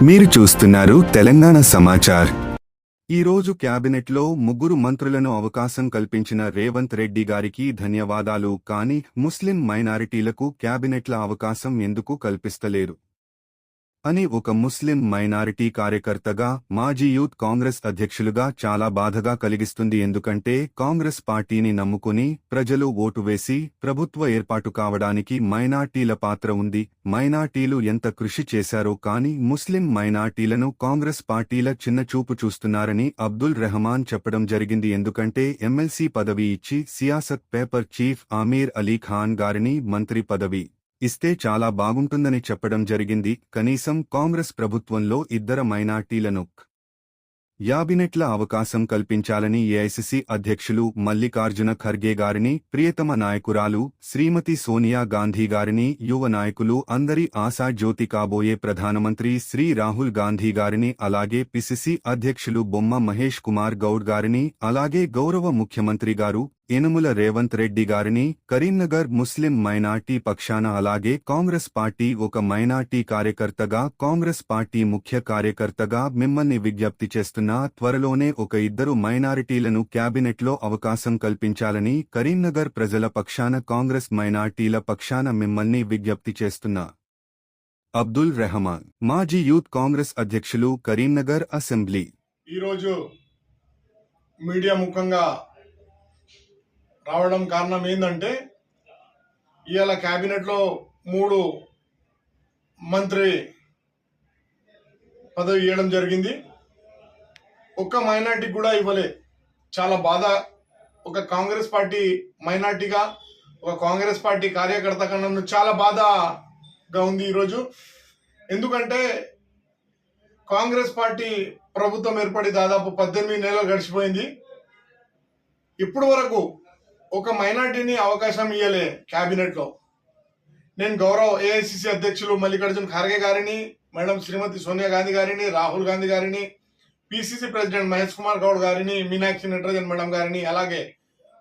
మీరు చూస్తున్నారు తెలంగాణ సమాచార్. ఈరోజు క్యాబినెట్లో ముగ్గురు మంత్రులను అవకాశం కల్పించిన రేవంత్ రెడ్డి గారికి ధన్యవాదాలు. కానీ ముస్లిం మైనారిటీలకు క్యాబినెట్ల అవకాశం ఎందుకు కల్పిస్తలేరు అని ఒక ముస్లిం మైనారిటీ కార్యకర్తగా, మాజీ యూత్ కాంగ్రెస్ అధ్యక్షులుగా చాలా బాధగా కలిగిస్తుంది. ఎందుకంటే కాంగ్రెస్ పార్టీని నమ్ముకుని ప్రజలు ఓటు వేసి ప్రభుత్వ ఏర్పాటు కావడానికి మైనార్టీల పాత్ర ఉంది. మైనార్టీలు ఎంత కృషి చేశారో కానీ ముస్లిం మైనార్టీలను కాంగ్రెస్ పార్టీల చిన్నచూపు చూస్తున్నారని అబ్దుల్ రెహమాన్ చెప్పడం జరిగింది. ఎందుకంటే ఎమ్మెల్సీ పదవి ఇచ్చి సియాసత్ పేపర్ చీఫ్ ఆమీర్ అలీ ఖాన్ గారిని మంత్రి పదవి ఇస్తే చాలా బాగుంటుందని చెప్పడం జరిగింది. కనీసం కాంగ్రెస్ ప్రభుత్వంలో ఇద్దరు మైనార్టీలను క్యాబినెట్ల అవకాశం కల్పించాలని ఏఐసిసి అధ్యక్షులు మల్లికార్జున ఖర్గే గారిని, ప్రియతమ నాయకురాలు శ్రీమతి సోనియా గాంధీ గారిని, యువ నాయకులు అందరి ఆశాజ్యోతి కాబోయే ప్రధానమంత్రి శ్రీ రాహుల్ గాంధీ గారిని, అలాగే పిసిసి అధ్యక్షులు బొమ్మ మహేష్ కుమార్ గౌడ్ గారిని, అలాగే గౌరవ ముఖ్యమంత్రి గారు యనుమల రేవంత్ రెడ్డి గారిని, కరీంనగర్ ముస్లిం మైనార్టీ పక్షాన, అలాగే కాంగ్రెస్ పార్టీ ఒక మైనార్టీ కార్యకర్తగా, కాంగ్రెస్ పార్టీ ముఖ్య కార్యకర్తగా మిమ్మల్ని విజ్ఞప్తి చేస్తున్నా, త్వరలోనే ఒక ఇద్దరు మైనారిటీలను క్యాబినెట్లో అవకాశం కల్పించాలని కరీంనగర్ ప్రజల పక్షాన, కాంగ్రెస్ మైనార్టీల పక్షాన మిమ్మల్ని విజ్ఞప్తి చేస్తున్నా. అబ్దుల్ రెహమాన్, మాజీ యూత్ కాంగ్రెస్ అధ్యక్షులు, కరీంనగర్ అసెంబ్లీ. ఈరోజు మీడియా ముఖంగా రావడం కారణం ఏంటంటే, ఇవాళ క్యాబినెట్లో 3 మంత్రి పదవి ఇవ్వడం జరిగింది. ఒక్క మైనార్టీకి కూడా ఇవ్వలే. చాలా బాధ. ఒక కాంగ్రెస్ పార్టీ మైనార్టీగా, ఒక కాంగ్రెస్ పార్టీ కార్యకర్తగా నన్ను చాలా బాధగా ఉంది ఈరోజు. ఎందుకంటే కాంగ్రెస్ పార్టీ ప్రభుత్వం ఏర్పడి దాదాపు 18 నెలలు గడిచిపోయింది. ఇప్పటి వరకు ఒక మైనార్టీని అవకాశం ఇవ్వలే క్యాబినెట్లో. నేను గౌరవ ఏఐసిసి అధ్యక్షులు మల్లికార్జున ఖార్గే గారిని, మేడం శ్రీమతి సోనియా గాంధీ గారిని, రాహుల్ గాంధీ గారిని, పిసిసి ప్రెసిడెంట్ మహేష్ కుమార్ గౌడ్ గారిని, మీనాక్షి నటరాజన్ మేడం గారిని, అలాగే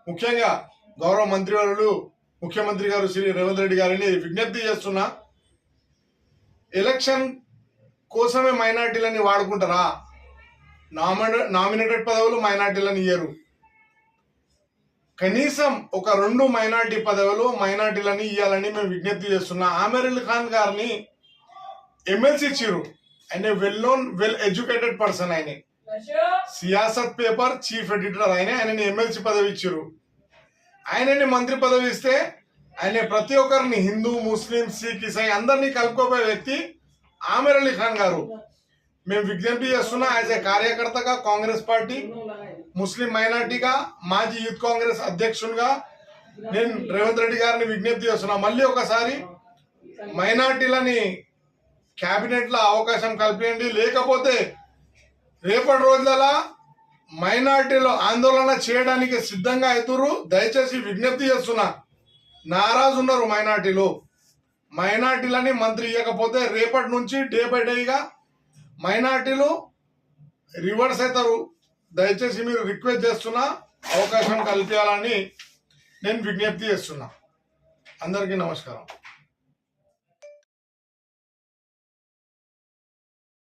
ముఖ్యంగా గౌరవ మంత్రివర్యులు ముఖ్యమంత్రి గారు శ్రీ రేవంత్ రెడ్డి గారిని విజ్ఞప్తి చేస్తున్నా. ఎలక్షన్ కోసమే మైనార్టీలని వాడుకుంటారా? నామినేటెడ్ పదవులు మైనార్టీలను ఇయ్యరు. కనీసం ఒక 2 మైనార్టీ పదవులు మైనార్టీలని ఇవ్వాలని మేము విజ్ఞప్తి చేస్తున్నా. ఆమీర్ అలీ ఖాన్ గారిని ఎమ్మెల్సీ ఇచ్చారు. ఆయన well known, well educated person. ఆయన సియాసత్ పేపర్ చీఫ్ ఎడిటర్. ఆయనని ఎమ్మెల్సీ పదవి ఇచ్చారు. ఆయనని మంత్రి పదవి ఇస్తే ఆయన ప్రతి ఒక్కరిని, హిందూ, ముస్లిం, సిక్, ఇసాయి అందరినీ కలుపుకోపోయే వ్యక్తి ఆమీర్ అలీ ఖాన్ గారు. మేము విజ్ఞప్తి చేస్తున్నా, యాజ్ ఏ కార్యకర్తగా, కాంగ్రెస్ పార్టీ ముస్లిం మైనార్టీగా, మాజీ యూత్ కాంగ్రెస్ అధ్యక్షునిగా నేను రేవంత్ రెడ్డి గారిని విజ్ఞప్తి చేస్తున్నా. మళ్ళీ ఒకసారి మైనార్టీలని క్యాబినెట్లో అవకాశం కల్పించండి. లేకపోతే రేపటి రోజులలో మైనార్టీలో ఆందోళన చేయడానికి సిద్ధంగా అవుతురు. దయచేసి విజ్ఞప్తి చేస్తున్నా. నారాజు ఉన్నారు మైనార్టీలు. మైనార్టీలని మంత్రి ఇవ్వకపోతే రేపటి నుంచి డే బై డేగా మైనార్టీలు రివర్స్ అవుతారు. దయచేసి మీరు రిక్వెస్ట్ చేస్తున్నా, అవకాశం కల్పించాలని నేను విజ్ఞప్తి చేస్తున్నా. అందరికీ నమస్కారం.